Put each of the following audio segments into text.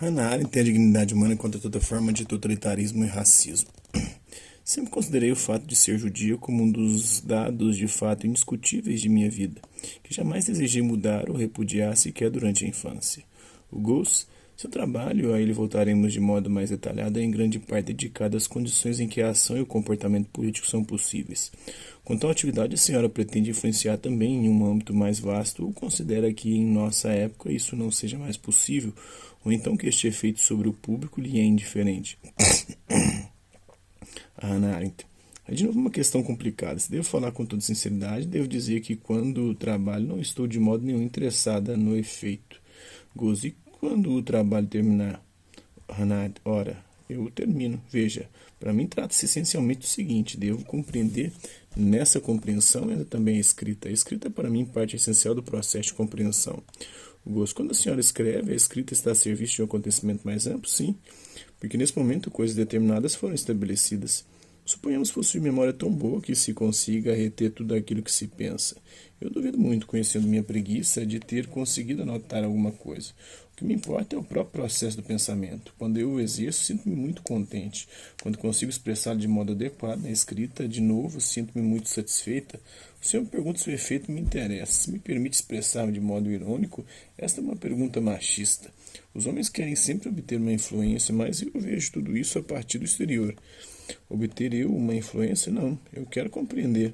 Hannah Arendt tem a dignidade humana contra toda forma de totalitarismo e racismo. Sempre considerei o fato de ser judia como um dos dados de fato indiscutíveis de minha vida, que jamais desejei mudar ou repudiar sequer durante a infância. O Goss, seu trabalho, a ele voltaremos de modo mais detalhado, é em grande parte dedicado às condições em que a ação e o comportamento político são possíveis. Com tal atividade, a senhora pretende influenciar também em um âmbito mais vasto ou considera que em nossa época isso não seja mais possível, ou então que este efeito sobre o público lhe é indiferente? Hannah Arendt. É de novo uma questão complicada. Se devo falar com toda sinceridade, devo dizer que quando trabalho não estou de modo nenhum interessada no efeito. Gozo, e quando o trabalho terminar? Hannah Arendt, ora, eu termino. Veja, para mim trata-se essencialmente do seguinte, devo compreender nessa compreensão entra também a escrita. A escrita é para mim parte essencial do processo de compreensão. Gosto. Quando a senhora escreve, a escrita está a serviço de um acontecimento mais amplo? Sim, porque nesse momento coisas determinadas foram estabelecidas. Suponhamos possuir memória tão boa que se consiga reter tudo aquilo que se pensa. Eu duvido muito, conhecendo minha preguiça, de ter conseguido anotar alguma coisa. O que me importa é o próprio processo do pensamento. Quando eu o exerço, sinto-me muito contente. Quando consigo expressá-lo de modo adequado na escrita, de novo, sinto-me muito satisfeita. O senhor me pergunta se o efeito me interessa. Se me permite expressar-me de modo irônico, esta é uma pergunta machista. Os homens querem sempre obter uma influência, mas eu vejo tudo isso a partir do exterior. Obter eu uma influência? Não, eu quero compreender.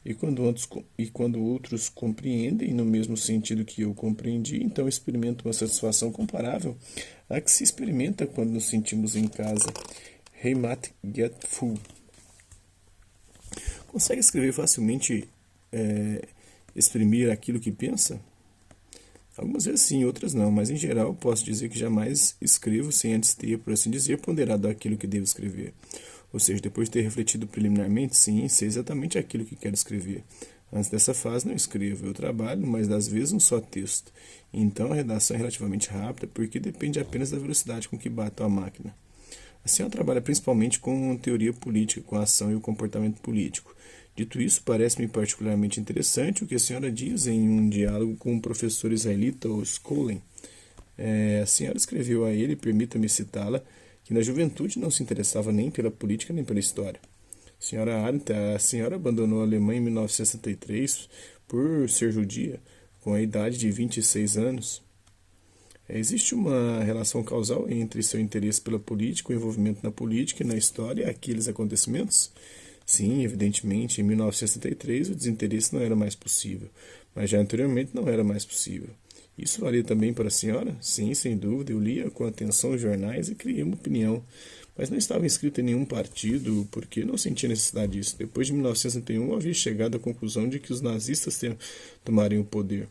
E quando outros compreendem no mesmo sentido que eu compreendi, então experimento uma satisfação comparável à que se experimenta quando nos sentimos em casa. Heimat Gefühl. Consegue escrever facilmente, exprimir aquilo que pensa? Algumas vezes sim, outras não, mas em geral posso dizer que jamais escrevo sem antes ter, por assim dizer, ponderado aquilo que devo escrever. Ou seja, depois de ter refletido preliminarmente, sim, sei exatamente aquilo que quero escrever. Antes dessa fase não escrevo, eu trabalho, mas às vezes um só texto. Então a redação é relativamente rápida, porque depende apenas da velocidade com que bato a máquina. A senhora trabalha principalmente com teoria política, com a ação e o comportamento político. Dito isso, parece-me particularmente interessante o que a senhora diz em um diálogo com o professor israelita Skolem. A senhora escreveu a ele, permita-me citá-la, que na juventude não se interessava nem pela política nem pela história. Senhora Arendt, a senhora abandonou a Alemanha em 1963 por ser judia, com a idade de 26 anos. Existe uma relação causal entre seu interesse pela política, o envolvimento na política e na história e aqueles acontecimentos? Sim, evidentemente, em 1963 o desinteresse não era mais possível, mas já anteriormente não era mais possível. Isso valia também para a senhora? Sim, sem dúvida, eu lia com atenção os jornais e criei uma opinião, mas não estava inscrito em nenhum partido, porque não sentia necessidade disso. Depois de 1961 eu havia chegado à conclusão de que os nazistas tomariam o poder.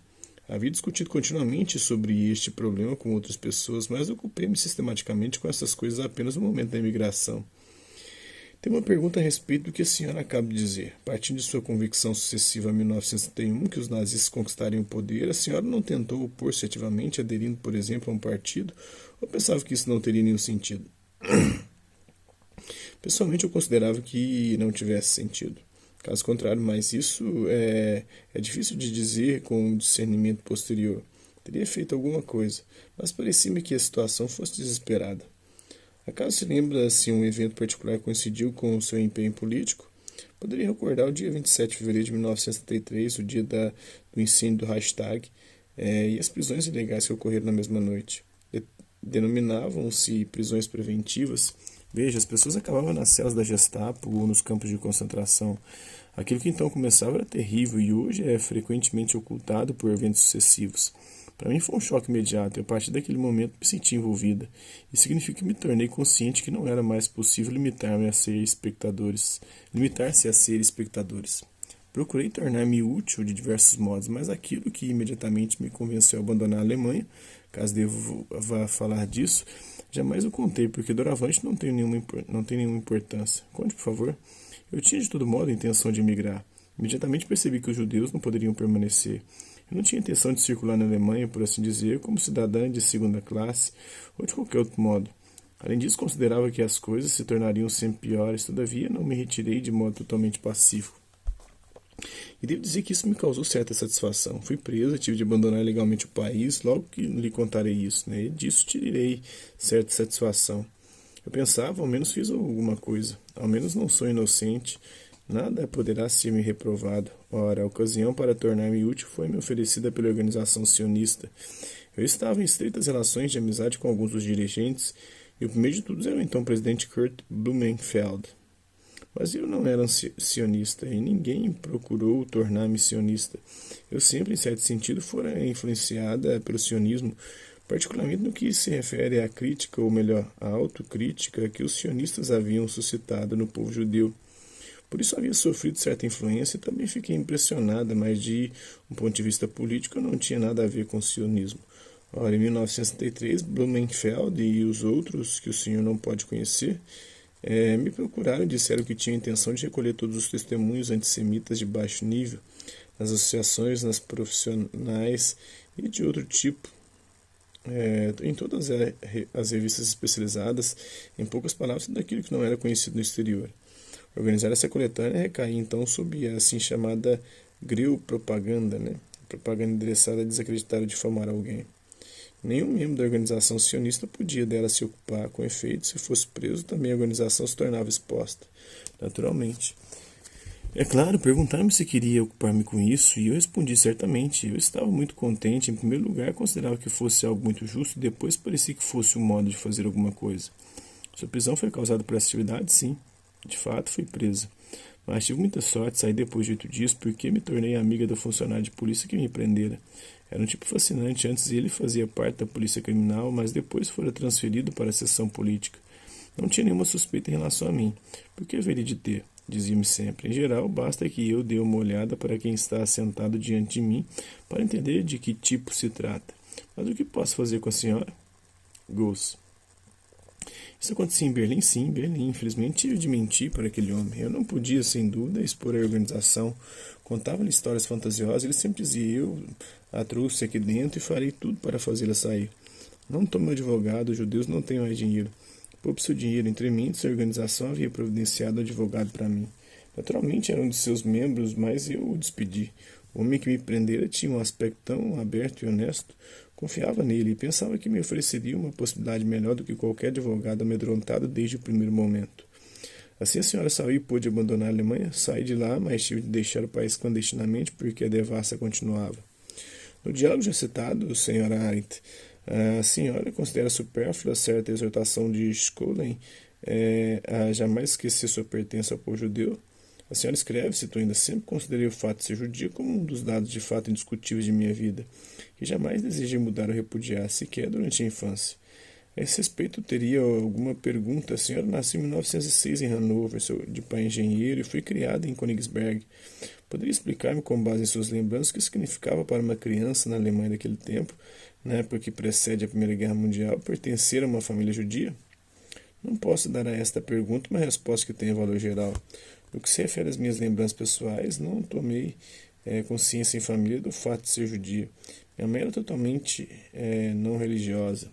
Havia discutido continuamente sobre este problema com outras pessoas, mas ocupei-me sistematicamente com essas coisas apenas no momento da imigração. Tem uma pergunta a respeito do que a senhora acaba de dizer. Partindo de sua convicção sucessiva a 1961 que os nazistas conquistariam o poder, a senhora não tentou opor-se ativamente, aderindo, por exemplo, a um partido, ou pensava que isso não teria nenhum sentido? Pessoalmente, eu considerava que não tivesse sentido. Caso contrário, mas isso é difícil de dizer com um discernimento posterior. Teria feito alguma coisa, mas parecia-me que a situação fosse desesperada. Acaso se lembra se um evento particular coincidiu com o seu empenho político? Poderia recordar o dia 27 de fevereiro de 1973, o dia do incêndio do Reichstag, e as prisões ilegais que ocorreram na mesma noite. Denominavam-se prisões preventivas. Veja, as pessoas acabavam nas celas da Gestapo ou nos campos de concentração. Aquilo que então começava era terrível e hoje é frequentemente ocultado por eventos sucessivos. Para mim foi um choque imediato e a partir daquele momento me senti envolvida. Isso significa que me tornei consciente que não era mais possível limitar-se a ser espectadores. Procurei tornar-me útil de diversos modos, mas aquilo que imediatamente me convenceu a abandonar a Alemanha, caso deva falar disso, jamais o contei, porque doravante não tem nenhuma importância. Conte, por favor. Eu tinha de todo modo a intenção de emigrar. Imediatamente percebi que os judeus não poderiam permanecer. Eu não tinha intenção de circular na Alemanha, por assim dizer, como cidadã de segunda classe ou de qualquer outro modo. Além disso, considerava que as coisas se tornariam sempre piores, todavia não me retirei de modo totalmente pacífico. E devo dizer que isso me causou certa satisfação. Fui preso, tive de abandonar legalmente o país, logo que lhe contarei isso, né? E disso tirei certa satisfação. Eu pensava, ao menos fiz alguma coisa, ao menos não sou inocente, nada poderá ser me reprovado. Ora, a ocasião para tornar-me útil foi-me oferecida pela organização sionista. Eu estava em estreitas relações de amizade com alguns dos dirigentes, e o primeiro de todos era o então presidente Kurt Blumenfeld. Mas eu não era sionista e ninguém procurou tornar-me sionista. Eu sempre, em certo sentido, fora influenciada pelo sionismo, particularmente no que se refere à crítica, ou melhor, à autocrítica que os sionistas haviam suscitado no povo judeu. Por isso havia sofrido certa influência e também fiquei impressionada, mas de um ponto de vista político não tinha nada a ver com o sionismo. Ora, em 1963, Blumenfeld e os outros, que o senhor não pode conhecer, me procuraram e disseram que tinham a intenção de recolher todos os testemunhos antissemitas de baixo nível, nas associações, nas profissionais e de outro tipo, em todas as revistas especializadas, em poucas palavras, daquilo que não era conhecido no exterior. Organizar essa coletânea recaía então sob a assim chamada gril propaganda, né? Propaganda endereçada a desacreditar ou difamar alguém. Nenhum membro da organização sionista podia dela se ocupar. Com efeito, se fosse preso, também a organização se tornava exposta. Naturalmente. É claro, perguntaram-me se queria ocupar-me com isso, e eu respondi certamente. Eu estava muito contente. Em primeiro lugar, considerava que fosse algo muito justo, e depois parecia que fosse um modo de fazer alguma coisa. Sua prisão foi causada por essa atividade? Sim. De fato, fui presa. Mas tive muita sorte, saí depois de 8 dias, porque me tornei amiga do funcionário de polícia que me prendera. Era um tipo fascinante. Antes ele fazia parte da polícia criminal, mas depois fora transferido para a seção política. Não tinha nenhuma suspeita em relação a mim. Por que haveria de ter? Dizia-me sempre. Em geral, basta que eu dê uma olhada para quem está sentado diante de mim para entender de que tipo se trata. Mas o que posso fazer com a senhora? Goose. Isso acontecia em Berlim? Sim, em Berlim. Infelizmente tive de mentir para aquele homem. Eu não podia, sem dúvida, expor a organização. Contava-lhe histórias fantasiosas. Ele sempre dizia, eu a trouxe aqui dentro e farei tudo para fazê-la sair. Não tome advogado, os judeus não têm mais dinheiro. Poupe seu dinheiro. Entre mim, sua organização havia providenciado um advogado para mim. Naturalmente era um de seus membros, mas eu o despedi. O homem que me prendera tinha um aspecto tão aberto e honesto. Confiava nele e pensava que me ofereceria uma possibilidade melhor do que qualquer advogado amedrontado desde o primeiro momento. Assim a senhora saiu e pôde abandonar a Alemanha. Saí de lá, mas tive de deixar o país clandestinamente porque a devassa continuava. No diálogo já citado, senhora Arendt, a senhora considera supérflua certa exortação de Scholem a jamais esquecer sua pertença ao povo judeu? A senhora escreve, citou ainda, sempre considerei o fato de ser judia como um dos dados de fato indiscutíveis de minha vida, que jamais desejei mudar ou repudiar, sequer durante a infância. A esse respeito, teria alguma pergunta? A senhora nasceu em 1906 em Hannover, sou de pai engenheiro e fui criada em Königsberg. Poderia explicar-me, com base em suas lembranças, o que significava para uma criança na Alemanha daquele tempo, na época que precede a Primeira Guerra Mundial, pertencer a uma família judia? Não posso dar a esta pergunta uma resposta que tenha valor geral. No que se refere às minhas lembranças pessoais, não tomei consciência em família do fato de ser judia. Minha mãe era totalmente não religiosa.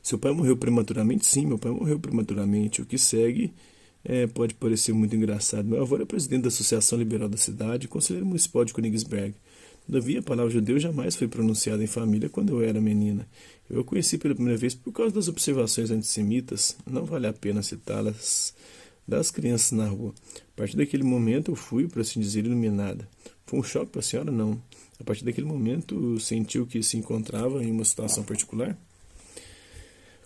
Seu pai morreu prematuramente? Sim, meu pai morreu prematuramente. O que segue pode parecer muito engraçado. Meu avô era presidente da Associação Liberal da cidade e conselheiro municipal de Königsberg. Todavia, a palavra judeu jamais foi pronunciada em família quando eu era menina. Eu a conheci pela primeira vez por causa das observações antissemitas. Não vale a pena citá-las das crianças na rua. A partir daquele momento eu fui, por assim dizer, iluminada. Foi um choque para a senhora? Não. A partir daquele momento sentiu que se encontrava em uma situação particular?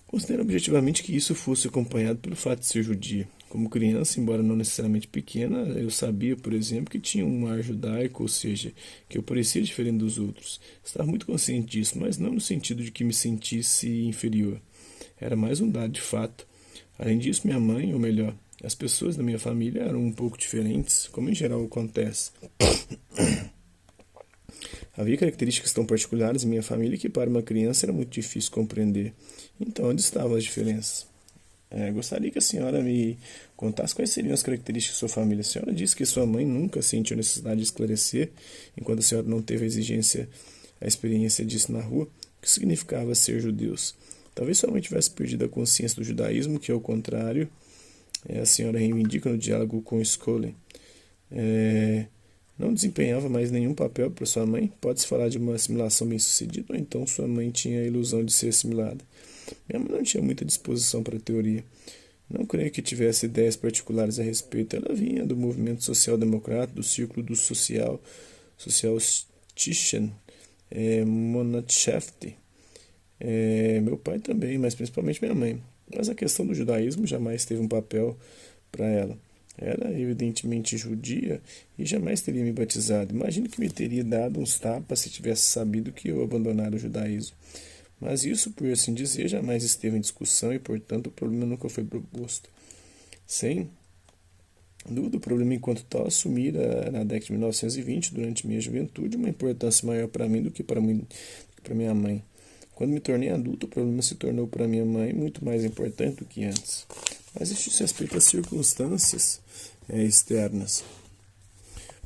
Considero objetivamente que isso fosse acompanhado pelo fato de ser judia. Como criança, embora não necessariamente pequena, eu sabia, por exemplo, que tinha um ar judaico, ou seja, que eu parecia diferente dos outros. Estava muito consciente disso, mas não no sentido de que me sentisse inferior. Era mais um dado de fato. Além disso, minha mãe, ou melhor, as pessoas da minha família eram um pouco diferentes, como em geral acontece. Havia características tão particulares em minha família que para uma criança era muito difícil compreender. Então, onde estavam as diferenças? Gostaria que a senhora me contasse quais seriam as características de sua família. A senhora disse que sua mãe nunca sentiu necessidade de esclarecer, enquanto a senhora não teve a experiência disso na rua, o que significava ser judeus. Talvez sua mãe tivesse perdido a consciência do judaísmo, que ao contrário, a senhora reivindica no diálogo com Scholem. Não desempenhava mais nenhum papel para sua mãe? Pode-se falar de uma assimilação bem-sucedida, ou então sua mãe tinha a ilusão de ser assimilada? Minha mãe não tinha muita disposição para a teoria. Não creio que tivesse ideias particulares a respeito. Ela vinha do movimento social-democrata, do círculo do Socialistischen Monatschaft. Meu pai também, mas principalmente minha mãe. Mas a questão do judaísmo jamais teve um papel para ela. Era evidentemente judia e jamais teria me batizado. Imagino que me teria dado uns tapas se tivesse sabido que eu abandonara o judaísmo. Mas isso, por assim dizer, jamais esteve em discussão e, portanto, o problema nunca foi proposto. Sem dúvida, o problema enquanto tal assumira na década de 1920, durante minha juventude, uma importância maior para mim do que para minha mãe. Quando me tornei adulto, o problema se tornou para minha mãe muito mais importante do que antes. Mas isso se respeita às circunstâncias externas.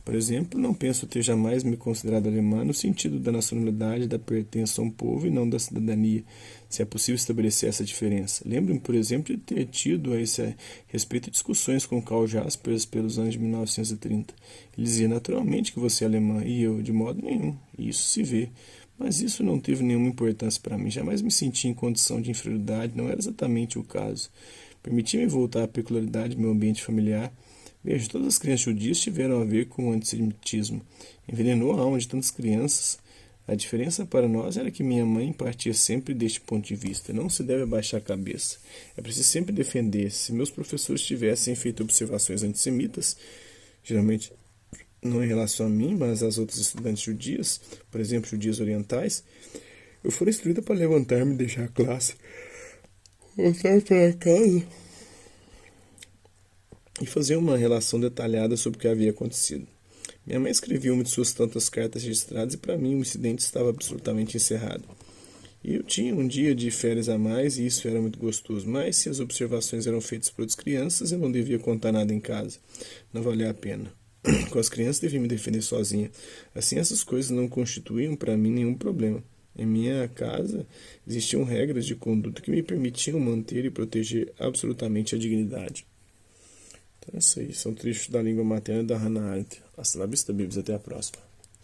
Por exemplo, não penso ter jamais me considerado alemã no sentido da nacionalidade, da pertença a um povo e não da cidadania, se é possível estabelecer essa diferença. Lembro-me, por exemplo, de ter tido a esse respeito discussões com Karl Jaspers pelos anos de 1930. Ele dizia naturalmente que você é alemã e eu, de modo nenhum, e isso se vê. Mas isso não teve nenhuma importância para mim. Jamais me senti em condição de inferioridade, não era exatamente o caso. Permiti-me voltar à peculiaridade do meu ambiente familiar. Veja, todas as crianças judias tiveram a ver com o antissemitismo. Envenenou a alma de tantas crianças. A diferença para nós era que minha mãe partia sempre deste ponto de vista. Não se deve abaixar a cabeça. É preciso sempre defender. Se meus professores tivessem feito observações antissemitas, geralmente não em relação a mim, mas às outras estudantes judias, por exemplo, judias orientais, eu fui instruída para levantar-me e deixar a classe, voltar para casa e fazer uma relação detalhada sobre o que havia acontecido. Minha mãe escrevia uma de suas tantas cartas registradas e para mim o incidente estava absolutamente encerrado. E eu tinha um dia de férias a mais e isso era muito gostoso, mas se as observações eram feitas por outras crianças, eu não devia contar nada em casa. Não valia a pena. Com as crianças devia me defender sozinha. Assim essas coisas não constituíam para mim nenhum problema. Em minha casa existiam regras de conduta que me permitiam manter e proteger absolutamente a dignidade. Então é isso aí, são trechos da língua materna da Hannah Arendt. Hasta la vista, Bíblia, até a próxima.